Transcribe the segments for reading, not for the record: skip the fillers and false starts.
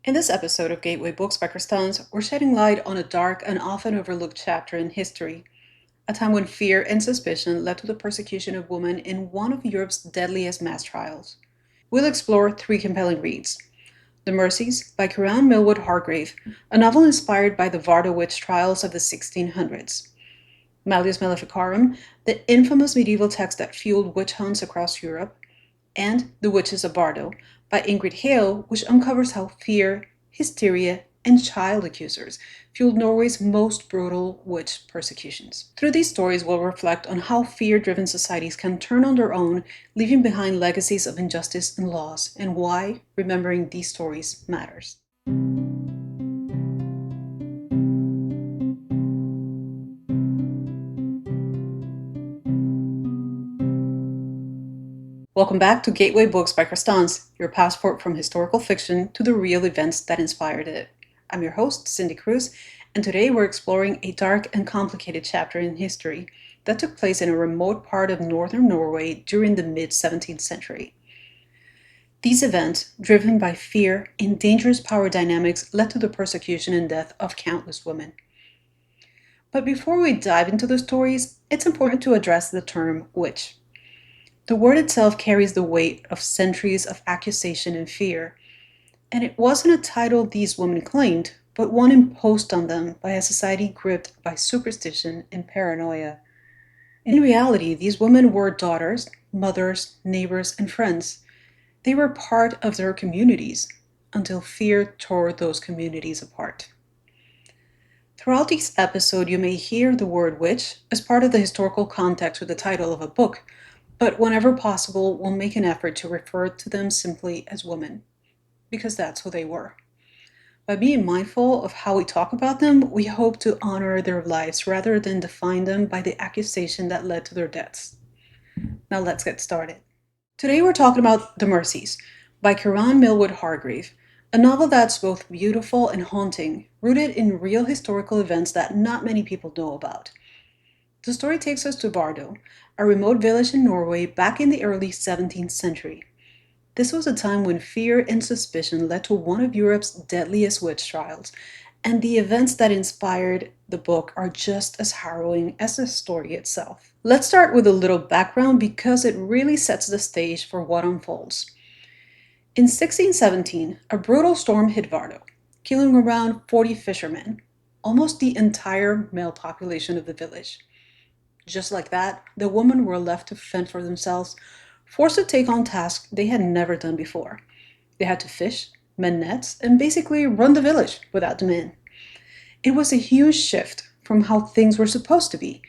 In this episode of Gateway Books by Crestance, we're shedding light on a dark and often overlooked chapter in history, a time when fear and suspicion led to the persecution of women in one of Europe's deadliest mass trials. We'll explore three compelling reads: The Mercies by Kiran Millwood Hargrave, a novel inspired by the Vardø witch trials of the 1600s; Malleus Maleficarum, the infamous medieval text that fueled witch hunts across Europe; and The Witches of Vardø by Ingrid Hale, which uncovers how fear, hysteria, and child accusers fueled Norway's most brutal witch persecutions. Through these stories, we'll reflect on how fear-driven societies can turn on their own, leaving behind legacies of injustice and loss, and why remembering these stories matters. Welcome back to Gateway Books by Crestance, your passport from historical fiction to the real events that inspired it. I'm your host, Cindy Cruz, and today we're exploring a dark and complicated chapter in history that took place in a remote part of northern Norway during the mid-17th century. These events, driven by fear and dangerous power dynamics, led to the persecution and death of countless women. But before we dive into the stories, it's important to address the term witch. The word itself carries the weight of centuries of accusation and fear, and it wasn't a title these women claimed, but one imposed on them by a society gripped by superstition and paranoia. In reality, these women were daughters, mothers, neighbors, and friends. They were part of their communities until fear tore those communities apart. Throughout this episode, you may hear the word witch as part of the historical context with the title of a book, but whenever possible, we'll make an effort to refer to them simply as women, because that's who they were. By being mindful of how we talk about them, we hope to honor their lives rather than define them by the accusation that led to their deaths. Now let's get started. Today we're talking about The Mercies by Kiran Millwood Hargrave, a novel that's both beautiful and haunting, rooted in real historical events that not many people know about. The story takes us to Vardø, a remote village in Norway back in the early 17th century. This was a time when fear and suspicion led to one of Europe's deadliest witch trials, and the events that inspired the book are just as harrowing as the story itself. Let's start with a little background because it really sets the stage for what unfolds. In 1617, a brutal storm hit Vardø, killing around 40 fishermen, almost the entire male population of the village. Just like that, the women were left to fend for themselves, forced to take on tasks they had never done before. They had to fish, mend nets, and basically run the village without the men. It was a huge shift from how things were supposed to be.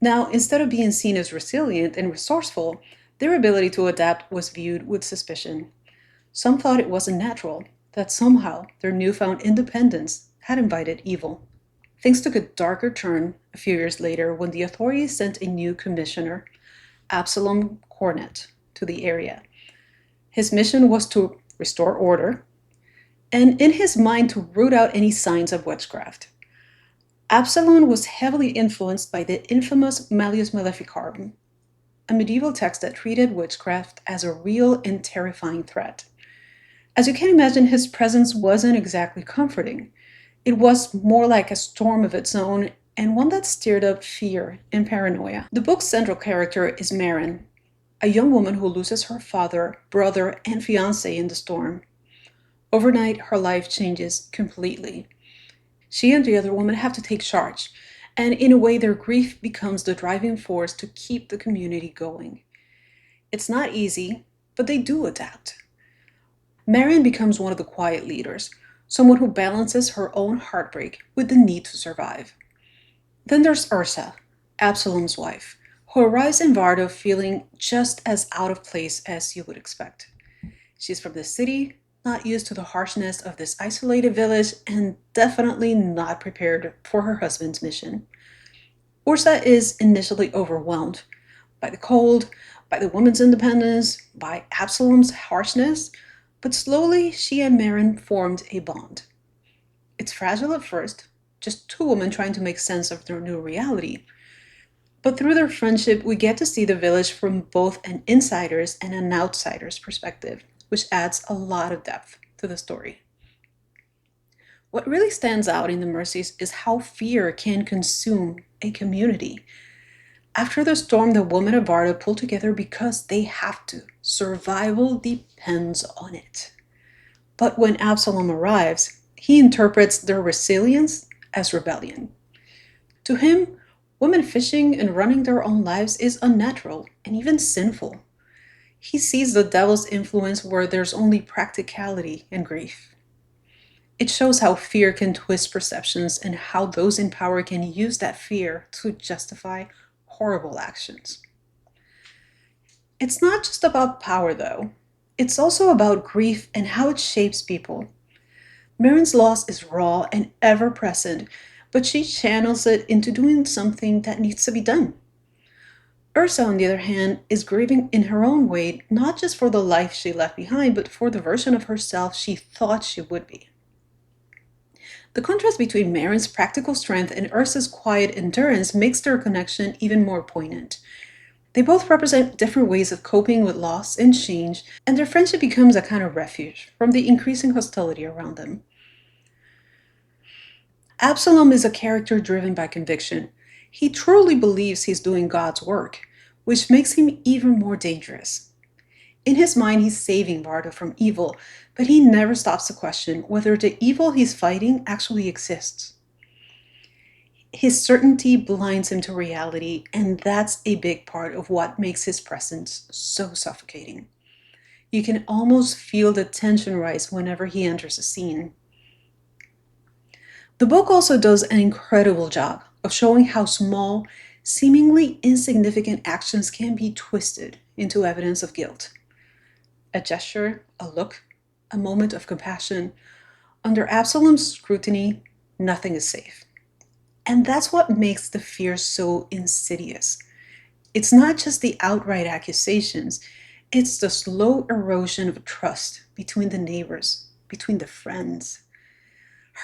Now, instead of being seen as resilient and resourceful, their ability to adapt was viewed with suspicion. Some thought it wasn't natural, that somehow their newfound independence had invited evil. Things took a darker turn a few years later when the authorities sent a new commissioner, Absalom Cornet, to the area. His mission was to restore order, and in his mind to root out any signs of witchcraft. Absalom was heavily influenced by the infamous Malleus Maleficarum, a medieval text that treated witchcraft as a real and terrifying threat. As you can imagine, his presence wasn't exactly comforting. It was more like a storm of its own, and one that stirred up fear and paranoia. The book's central character is Maren, a young woman who loses her father, brother, and fiancé in the storm. Overnight, her life changes completely. She and the other woman have to take charge, and in a way, their grief becomes the driving force to keep the community going. It's not easy, but they do adapt. Marion becomes one of the quiet leaders, someone who balances her own heartbreak with the need to survive. Then there's Ursa, Absalom's wife, who arrives in Vardø feeling just as out of place as you would expect. She's from the city, not used to the harshness of this isolated village, and definitely not prepared for her husband's mission. Ursa is initially overwhelmed by the cold, by the woman's independence, by Absalom's harshness, but slowly she and Maren formed a bond. It's fragile at first, just two women trying to make sense of their new reality. But through their friendship, we get to see the village from both an insider's and an outsider's perspective, which adds a lot of depth to the story. What really stands out in the Mercies is how fear can consume a community. After the storm, the women of Vardø pull together because they have to. Survival depends on it. But when Absalom arrives, he interprets their resilience as rebellion. To him, women fishing and running their own lives is unnatural and even sinful. He sees the devil's influence where there's only practicality and grief. It shows how fear can twist perceptions and how those in power can use that fear to justify horrible actions. It's not just about power, though. It's also about grief and how it shapes people. Marin's loss is raw and ever present, but she channels it into doing something that needs to be done. Ursa, on the other hand, is grieving in her own way, not just for the life she left behind, but for the version of herself she thought she would be. The contrast between Marin's practical strength and Ursa's quiet endurance makes their connection even more poignant. They both represent different ways of coping with loss and change, and their friendship becomes a kind of refuge from the increasing hostility around them. Absalom is a character driven by conviction. He truly believes he's doing God's work, which makes him even more dangerous. In his mind, he's saving Vardø from evil, but he never stops to question whether the evil he's fighting actually exists. His certainty blinds him to reality, and that's a big part of what makes his presence so suffocating. You can almost feel the tension rise whenever he enters a scene. The book also does an incredible job of showing how small, seemingly insignificant actions can be twisted into evidence of guilt. A gesture, a look, a moment of compassion. Under Absalom's scrutiny, nothing is safe. And that's what makes the fear so insidious. It's not just the outright accusations, it's the slow erosion of trust between the neighbors, between the friends.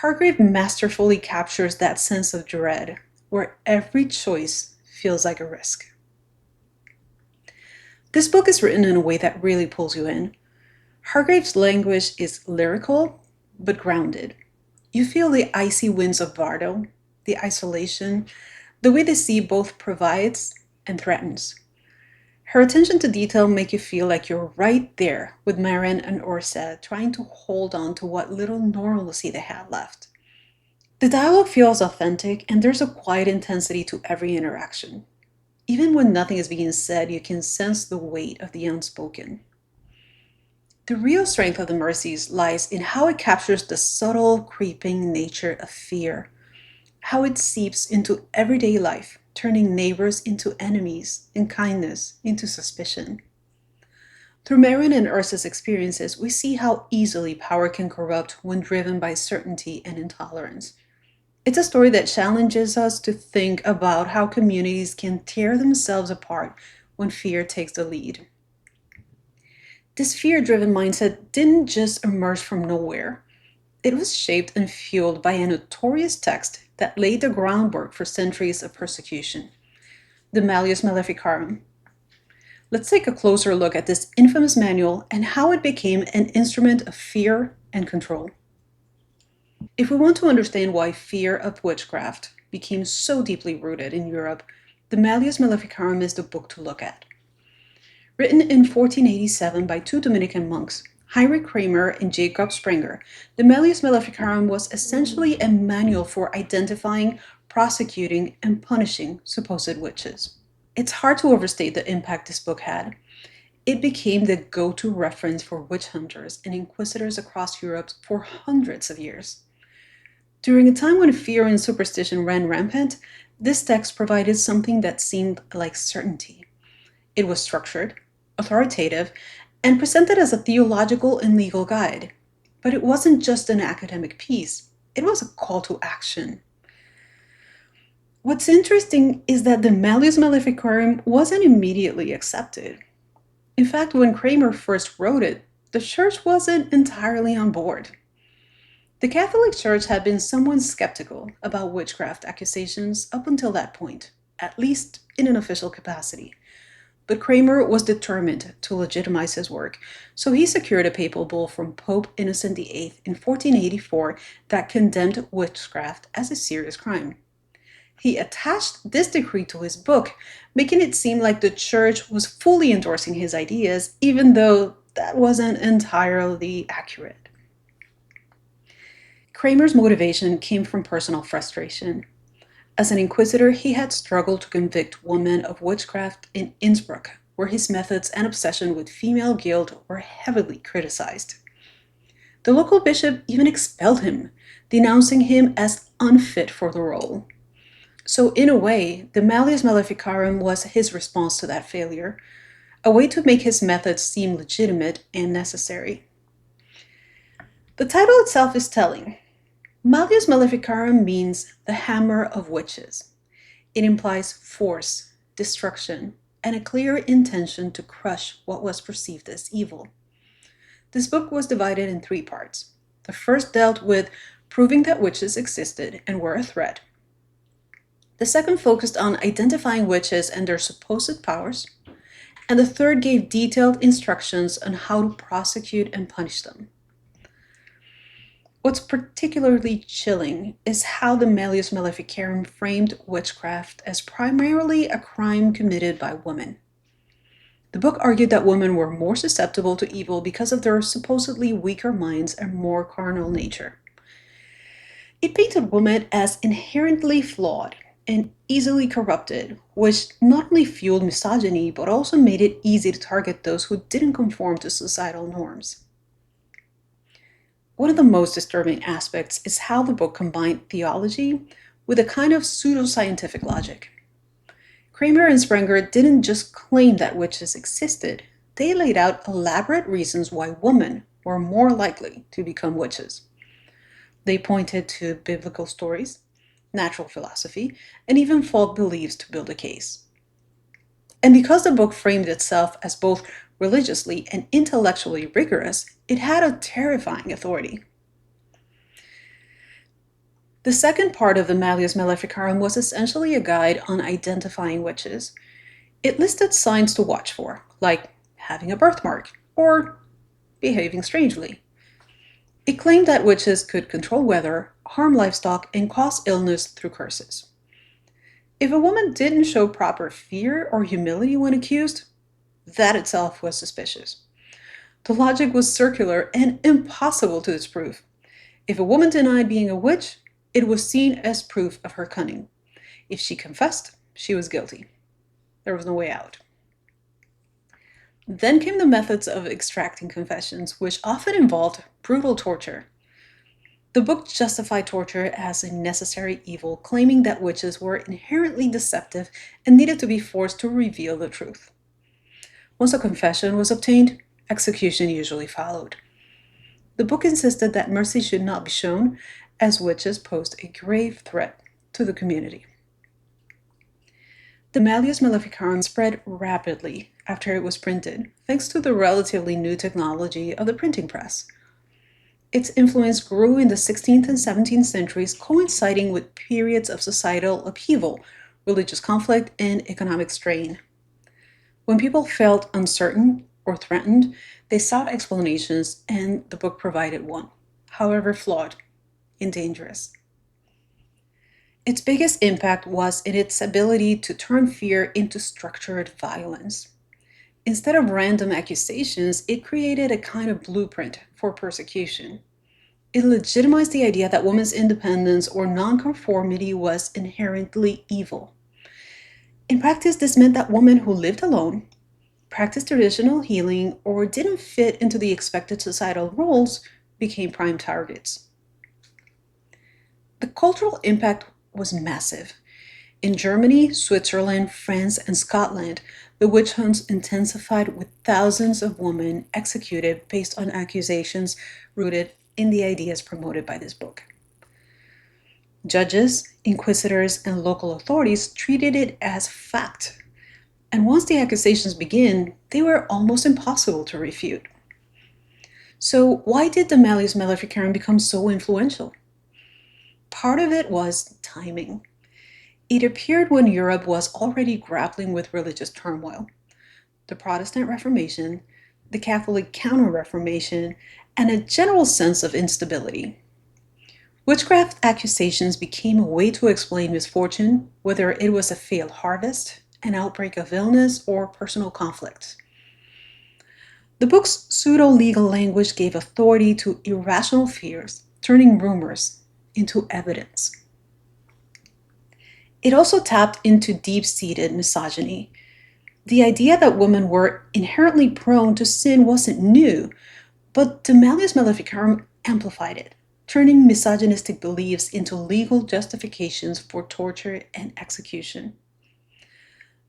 Hargrave masterfully captures that sense of dread, where every choice feels like a risk. This book is written in a way that really pulls you in. Hargrave's language is lyrical, but grounded. You feel the icy winds of Vardø, the isolation, the way the sea both provides and threatens. Her attention to detail make you feel like you're right there with Marin and Ursa, trying to hold on to what little normalcy they have left. The dialogue feels authentic, and there's a quiet intensity to every interaction. Even when nothing is being said, you can sense the weight of the unspoken. The real strength of the Mercies lies in how it captures the subtle, creeping nature of fear, how it seeps into everyday life, turning neighbors into enemies and kindness into suspicion. Through Marin and Ursa's experiences, we see how easily power can corrupt when driven by certainty and intolerance. It's a story that challenges us to think about how communities can tear themselves apart when fear takes the lead. This fear-driven mindset didn't just emerge from nowhere. It was shaped and fueled by a notorious text that laid the groundwork for centuries of persecution, the Malleus Maleficarum. Let's take a closer look at this infamous manual and how it became an instrument of fear and control. If we want to understand why fear of witchcraft became so deeply rooted in Europe, the Malleus Maleficarum is the book to look at. Written in 1487 by two Dominican monks, Heinrich Kramer and Jacob Sprenger, the Malleus Maleficarum was essentially a manual for identifying, prosecuting, and punishing supposed witches. It's hard to overstate the impact this book had. It became the go-to reference for witch hunters and inquisitors across Europe for hundreds of years. During a time when fear and superstition ran rampant, this text provided something that seemed like certainty. It was structured, authoritative, and presented as a theological and legal guide. But it wasn't just an academic piece, it was a call to action. What's interesting is that the Malleus Maleficarum wasn't immediately accepted. In fact, when Kramer first wrote it, the church wasn't entirely on board. The Catholic Church had been somewhat skeptical about witchcraft accusations up until that point, at least in an official capacity. But Kramer was determined to legitimize his work, so he secured a papal bull from Pope Innocent VIII in 1484 that condemned witchcraft as a serious crime. He attached this decree to his book, making it seem like the church was fully endorsing his ideas, even though that wasn't entirely accurate. Kramer's motivation came from personal frustration. As an inquisitor, he had struggled to convict women of witchcraft in Innsbruck, where his methods and obsession with female guilt were heavily criticized. The local bishop even expelled him, denouncing him as unfit for the role. So in a way, the Malleus Maleficarum was his response to that failure, a way to make his methods seem legitimate and necessary. The title itself is telling. Malleus Maleficarum means the hammer of witches. It implies force, destruction, and a clear intention to crush what was perceived as evil. This book was divided in 3 parts. The first dealt with proving that witches existed and were a threat. The second focused on identifying witches and their supposed powers. And the third gave detailed instructions on how to prosecute and punish them. What's particularly chilling is how the Malleus Maleficarum framed witchcraft as primarily a crime committed by women. The book argued that women were more susceptible to evil because of their supposedly weaker minds and more carnal nature. It painted women as inherently flawed and easily corrupted, which not only fueled misogyny, but also made it easy to target those who didn't conform to societal norms. One of the most disturbing aspects is how the book combined theology with a kind of pseudoscientific logic. Kramer and Sprenger didn't just claim that witches existed, they laid out elaborate reasons why women were more likely to become witches. They pointed to biblical stories, natural philosophy, and even folk beliefs to build a case. And because the book framed itself as both religiously and intellectually rigorous, it had a terrifying authority. The second part of the Malleus Maleficarum was essentially a guide on identifying witches. It listed signs to watch for, like having a birthmark or behaving strangely. It claimed that witches could control weather, harm livestock, and cause illness through curses. If a woman didn't show proper fear or humility when accused, that itself was suspicious. The logic was circular and impossible to disprove. If a woman denied being a witch, it was seen as proof of her cunning. If she confessed, she was guilty. There was no way out. Then came the methods of extracting confessions, which often involved brutal torture. The book justified torture as a necessary evil, claiming that witches were inherently deceptive and needed to be forced to reveal the truth. Once a confession was obtained, execution usually followed. The book insisted that mercy should not be shown, as witches posed a grave threat to the community. The Malleus Maleficarum spread rapidly after it was printed, thanks to the relatively new technology of the printing press. Its influence grew in the 16th and 17th centuries, coinciding with periods of societal upheaval, religious conflict, and economic strain. When people felt uncertain or threatened, they sought explanations, and the book provided one, however flawed and dangerous. Its biggest impact was in its ability to turn fear into structured violence. Instead of random accusations, it created a kind of blueprint for persecution. It legitimized the idea that women's independence or nonconformity was inherently evil. In practice, this meant that women who lived alone, practiced traditional healing, or didn't fit into the expected societal roles became prime targets. The cultural impact was massive. In Germany, Switzerland, France, and Scotland, the witch hunts intensified with thousands of women executed based on accusations rooted in the ideas promoted by this book. Judges, inquisitors, and local authorities treated it as fact. And once the accusations began, they were almost impossible to refute. So why did the Malleus Maleficarum become so influential? Part of it was timing. It appeared when Europe was already grappling with religious turmoil. the Protestant Reformation, the Catholic Counter-Reformation, and a general sense of instability. Witchcraft accusations became a way to explain misfortune, whether it was a failed harvest, an outbreak of illness, or personal conflict. The book's pseudo-legal language gave authority to irrational fears, turning rumors into evidence. It also tapped into deep-seated misogyny. The idea that women were inherently prone to sin wasn't new, but the Malleus Maleficarum amplified it, turning misogynistic beliefs into legal justifications for torture and execution.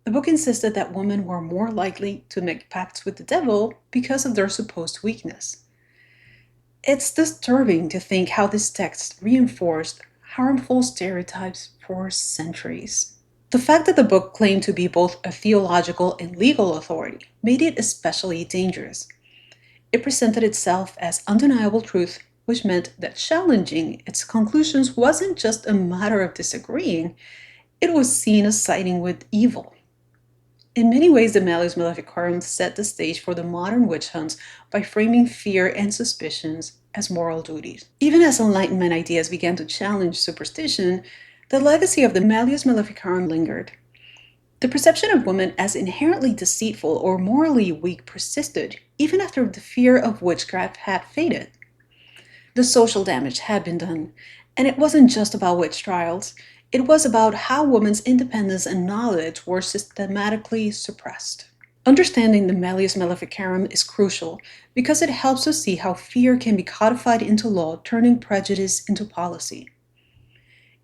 The book insisted that women were more likely to make pacts with the devil because of their supposed weakness. It's disturbing to think how this text reinforced harmful stereotypes for centuries. The fact that the book claimed to be both a theological and legal authority made it especially dangerous. It presented itself as undeniable truth, which meant that challenging its conclusions wasn't just a matter of disagreeing, it was seen as siding with evil. In many ways, the Malleus Maleficarum set the stage for the modern witch hunts by framing fear and suspicions as moral duties. Even as Enlightenment ideas began to challenge superstition, the legacy of the Malleus Maleficarum lingered. The perception of women as inherently deceitful or morally weak persisted, even after the fear of witchcraft had faded. The social damage had been done, and it wasn't just about witch trials. It was about how women's independence and knowledge were systematically suppressed. Understanding the Malleus Maleficarum is crucial because it helps us see how fear can be codified into law, turning prejudice into policy.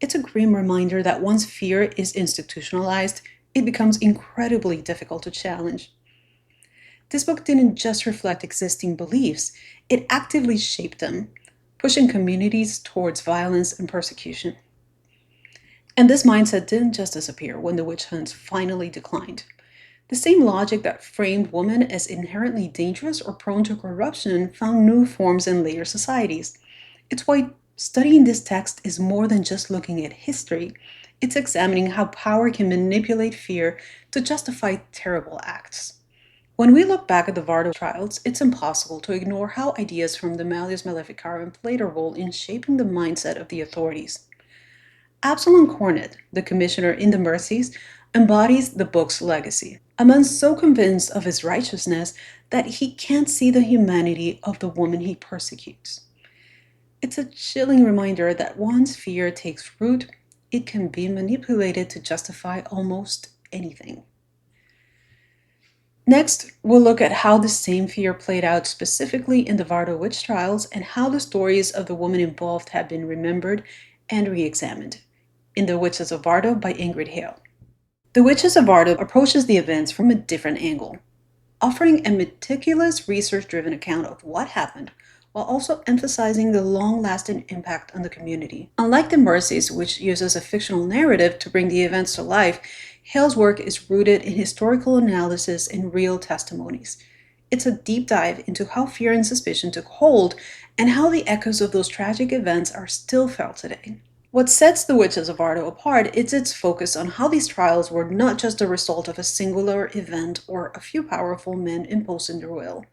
It's a grim reminder that once fear is institutionalized, it becomes incredibly difficult to challenge. This book didn't just reflect existing beliefs, it actively shaped them, pushing communities towards violence and persecution. And this mindset didn't just disappear when the witch hunts finally declined. The same logic that framed women as inherently dangerous or prone to corruption found new forms in later societies. It's why studying this text is more than just looking at history. It's examining how power can manipulate fear to justify terrible acts. When we look back at the Vardø trials, it's impossible to ignore how ideas from the Malleus Maleficarum played a role in shaping the mindset of the authorities. Absalom Cornet, the commissioner in the Mercies, embodies the book's legacy. A man so convinced of his righteousness that he can't see the humanity of the woman he persecutes. It's a chilling reminder that once fear takes root, it can be manipulated to justify almost anything. Next, we'll look at how the same fear played out specifically in the Vardø witch trials and how the stories of the women involved have been remembered and re-examined in The Witches of Vardø by Ingrid Hale. The Witches of Vardø approaches the events from a different angle, offering a meticulous research-driven account of what happened, while also emphasizing the long-lasting impact on the community. Unlike the Mercies, which uses a fictional narrative to bring the events to life, Hale's work is rooted in historical analysis and real testimonies. It's a deep dive into how fear and suspicion took hold and how the echoes of those tragic events are still felt today. What sets the Witches of Vardø apart is its focus on how these trials were not just the result of a singular event or a few powerful men imposing their will.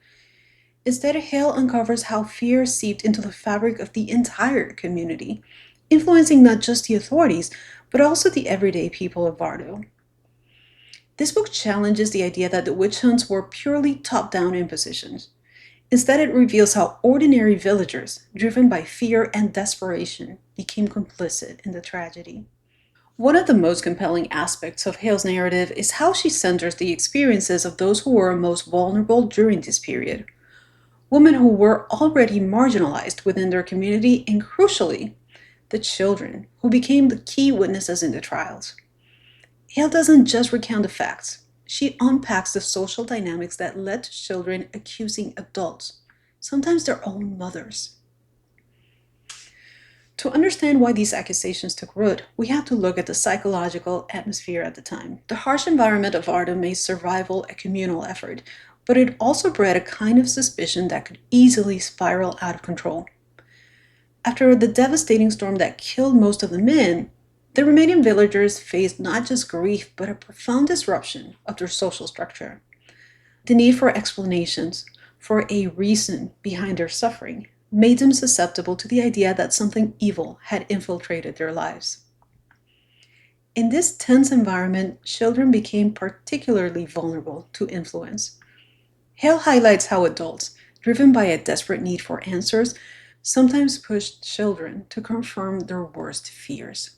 Instead, Hale uncovers how fear seeped into the fabric of the entire community, influencing not just the authorities, but also the everyday people of Vardø. This book challenges the idea that the witch hunts were purely top-down impositions. Instead, it reveals how ordinary villagers, driven by fear and desperation, became complicit in the tragedy. One of the most compelling aspects of Hale's narrative is how she centers the experiences of those who were most vulnerable during this period. Women who were already marginalized within their community, and crucially, the children, who became the key witnesses in the trials. Hale doesn't just recount the facts. She unpacks the social dynamics that led to children accusing adults, sometimes their own mothers. To understand why these accusations took root, we have to look at the psychological atmosphere at the time. The harsh environment of Vardø made survival a communal effort, but it also bred a kind of suspicion that could easily spiral out of control. After the devastating storm that killed most of the men, the remaining villagers faced not just grief, but a profound disruption of their social structure. The need for explanations, for a reason behind their suffering, made them susceptible to the idea that something evil had infiltrated their lives. In this tense environment, children became particularly vulnerable to influence. Hale highlights how adults, driven by a desperate need for answers, sometimes pushed children to confirm their worst fears.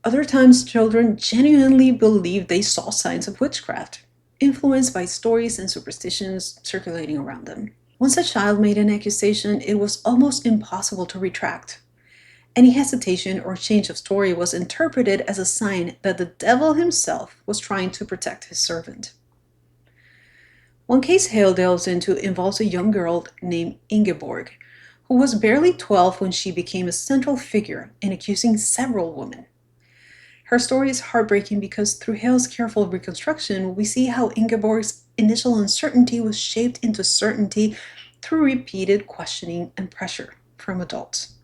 Other times, children genuinely believed they saw signs of witchcraft, influenced by stories and superstitions circulating around them. Once a child made an accusation, it was almost impossible to retract. Any hesitation or change of story was interpreted as a sign that the devil himself was trying to protect his servant. One case Hale delves into involves a young girl named Ingeborg, who was barely 12 when she became a central figure in accusing several women. Her story is heartbreaking because through Hale's careful reconstruction, we see how Ingeborg's initial uncertainty was shaped into certainty through repeated questioning and pressure from adults.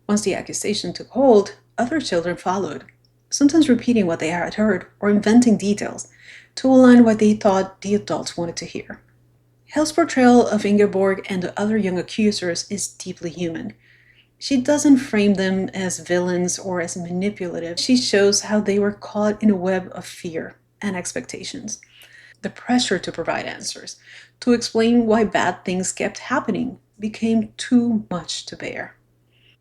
Once the accusation took hold, other children followed, sometimes repeating what they had heard or inventing details to align what they thought the adults wanted to hear. Hale's portrayal of Ingeborg and the other young accusers is deeply human. She doesn't frame them as villains or as manipulative. She shows how they were caught in a web of fear and expectations. The pressure to provide answers, to explain why bad things kept happening, became too much to bear.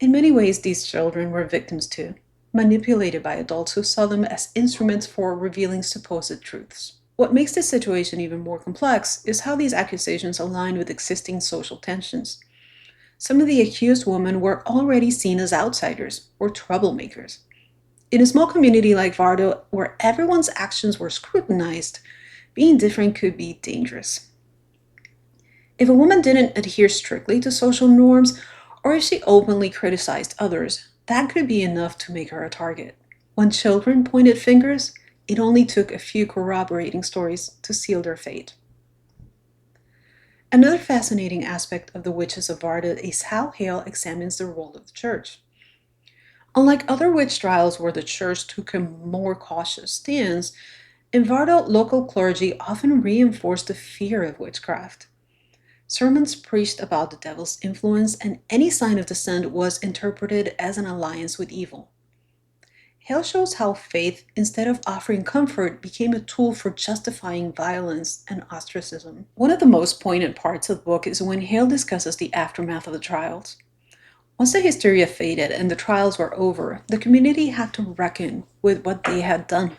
In many ways, these children were victims too, manipulated by adults who saw them as instruments for revealing supposed truths. What makes this situation even more complex is how these accusations align with existing social tensions. Some of the accused women were already seen as outsiders or troublemakers. In a small community like Vardø, where everyone's actions were scrutinized, being different could be dangerous. If a woman didn't adhere strictly to social norms, or if she openly criticized others, that could be enough to make her a target. When children pointed fingers, it only took a few corroborating stories to seal their fate. Another fascinating aspect of the Witches of Vardø is how Hale examines the role of the church. Unlike other witch trials where the church took a more cautious stance, in Vardø, local clergy often reinforced the fear of witchcraft. Sermons preached about the devil's influence, and any sign of dissent was interpreted as an alliance with evil. Hale shows how faith, instead of offering comfort, became a tool for justifying violence and ostracism. One of the most poignant parts of the book is when Hale discusses the aftermath of the trials. Once the hysteria faded and the trials were over, the community had to reckon with what they had done.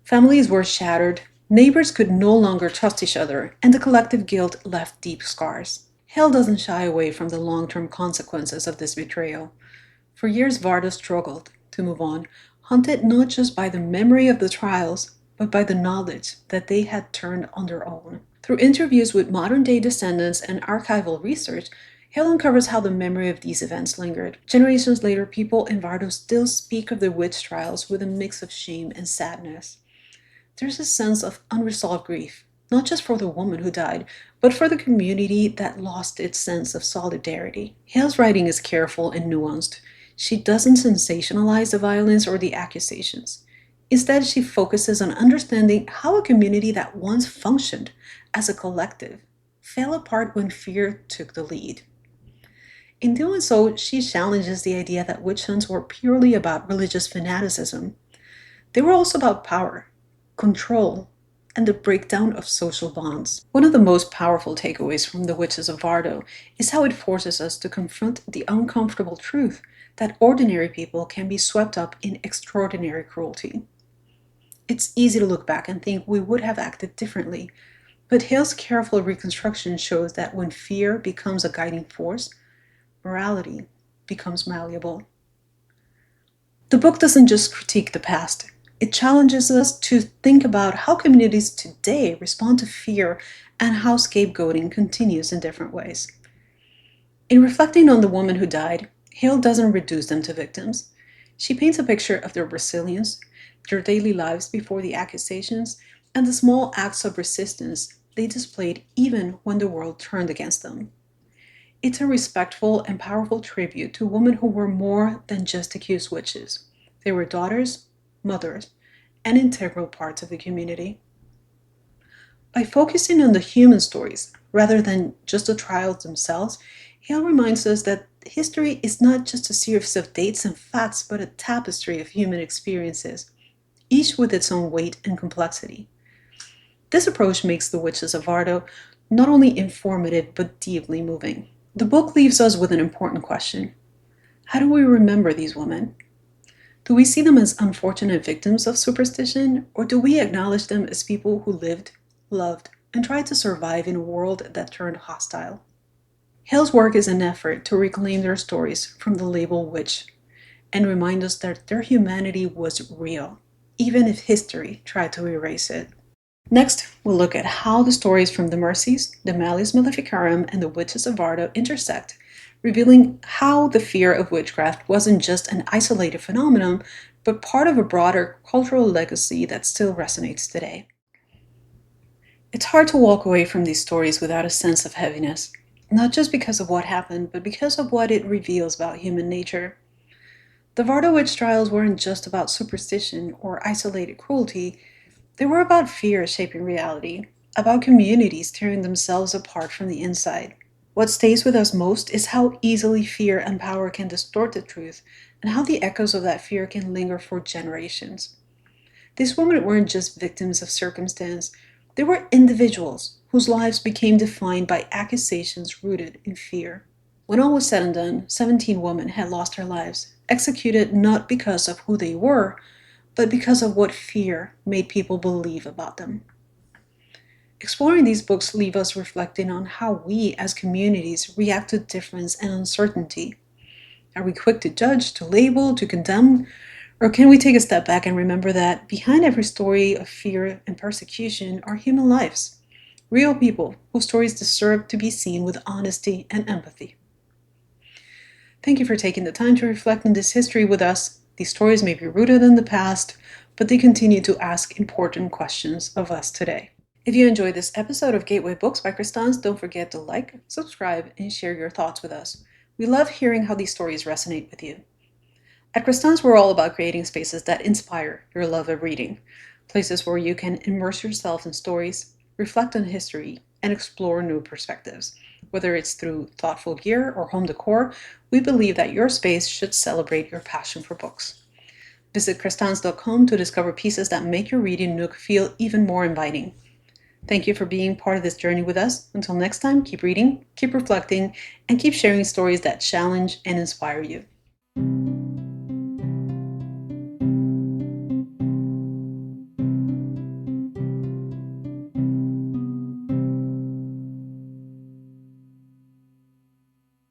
Families were shattered, neighbors could no longer trust each other, and the collective guilt left deep scars. Hale doesn't shy away from the long-term consequences of this betrayal. For years, Vardø struggled to move on, haunted not just by the memory of the trials, but by the knowledge that they had turned on their own. Through interviews with modern-day descendants and archival research, Hale uncovers how the memory of these events lingered. Generations later, people in Vardø still speak of the witch trials with a mix of shame and sadness. There's a sense of unresolved grief, not just for the woman who died, but for the community that lost its sense of solidarity. Hale's writing is careful and nuanced. She doesn't sensationalize the violence or the accusations. Instead, she focuses on understanding how a community that once functioned as a collective fell apart when fear took the lead. In doing so, she challenges the idea that witch hunts were purely about religious fanaticism. They were also about power, control, and the breakdown of social bonds. One of the most powerful takeaways from the Witches of Vardø is how it forces us to confront the uncomfortable truth that ordinary people can be swept up in extraordinary cruelty. It's easy to look back and think we would have acted differently, but Hale's careful reconstruction shows that when fear becomes a guiding force, morality becomes malleable. The book doesn't just critique the past. It challenges us to think about how communities today respond to fear and how scapegoating continues in different ways. In reflecting on the woman who died, Hale doesn't reduce them to victims. She paints a picture of their resilience, their daily lives before the accusations, and the small acts of resistance they displayed even when the world turned against them. It's a respectful and powerful tribute to women who were more than just accused witches. They were daughters, mothers, and integral parts of the community. By focusing on the human stories rather than just the trials themselves, Hale reminds us that history is not just a series of dates and facts, but a tapestry of human experiences, each with its own weight and complexity. This approach makes The Witches of Vardø not only informative but deeply moving. The book leaves us with an important question. How do we remember these women? Do we see them as unfortunate victims of superstition, or do we acknowledge them as people who lived, loved, and tried to survive in a world that turned hostile? Hale's work is an effort to reclaim their stories from the label witch and remind us that their humanity was real, even if history tried to erase it. Next, we'll look at how the stories from the Mercies, the Malleus Maleficarum, and the Witches of Vardø intersect, revealing how the fear of witchcraft wasn't just an isolated phenomenon, but part of a broader cultural legacy that still resonates today. It's hard to walk away from these stories without a sense of heaviness, not just because of what happened, but because of what it reveals about human nature. The Vardø witch trials weren't just about superstition or isolated cruelty. They were about fear shaping reality, about communities tearing themselves apart from the inside. What stays with us most is how easily fear and power can distort the truth, and how the echoes of that fear can linger for generations. These women weren't just victims of circumstance, they were individuals whose lives became defined by accusations rooted in fear. When all was said and done, 17 women had lost their lives, executed not because of who they were, but because of what fear made people believe about them. Exploring these books leave us reflecting on how we as communities react to difference and uncertainty. Are we quick to judge, to label, to condemn? Or can we take a step back and remember that behind every story of fear and persecution are human lives, real people whose stories deserve to be seen with honesty and empathy? Thank you for taking the time to reflect on this history with us. These stories may be rooted in the past, but they continue to ask important questions of us today. If you enjoyed this episode of Gateway Books by Crestance, don't forget to like, subscribe, and share your thoughts with us. We love hearing how these stories resonate with you. At Crestance, we're all about creating spaces that inspire your love of reading, places where you can immerse yourself in stories, reflect on history, and explore new perspectives. Whether it's through thoughtful gear or home decor, we believe that your space should celebrate your passion for books. Visit crestance.com to discover pieces that make your reading nook feel even more inviting. Thank you for being part of this journey with us. Until next time, keep reading, keep reflecting, and keep sharing stories that challenge and inspire you.